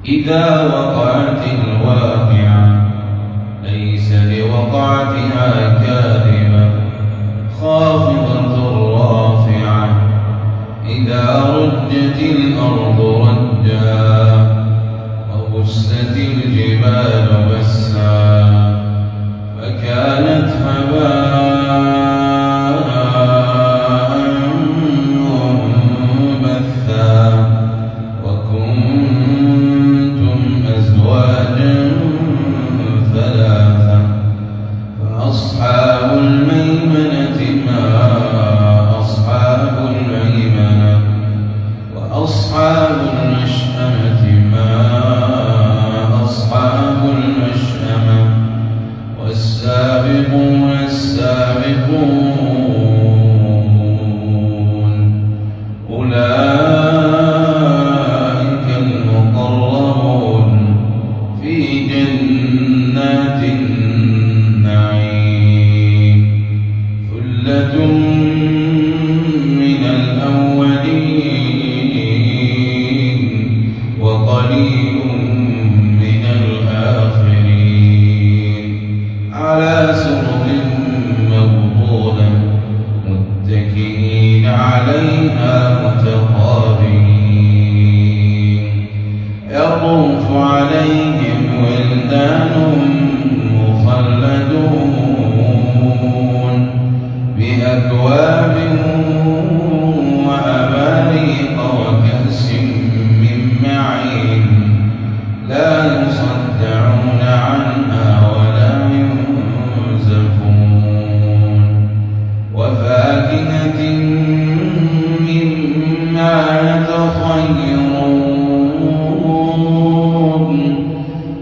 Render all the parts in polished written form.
إذا وقعت الواقعة ليس لوقعتها كاذبة خافضة رافعة إذا رجت الأرض رجا وبست الجبال بسا فكانت هباء منبثا وكنتم أزواجا ثلاثا فأصحاب الميمنة ما أصحاب الميمنة وأصحاب المشأمة ما أصحاب المشأمة والسابقون السابقون أولئك المقربون في جنات النعيم ثلة من الأولين وقليل من الآخرين على سرر موضونة متكئين عليها متقابلين يطوف عليهم ولدان مخلدون بأكواب وأباريق وكأس من معين لا يصدعون عنها ولا ينزفون وفاكهة مما يتخيرون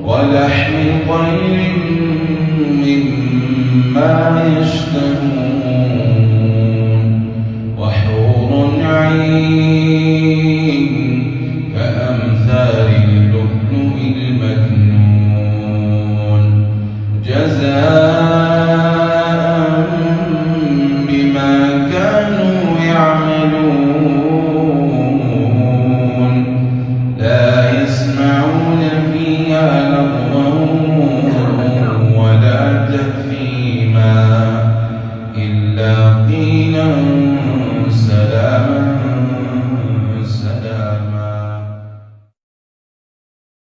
ولحم طير مما يشتهون وحور عين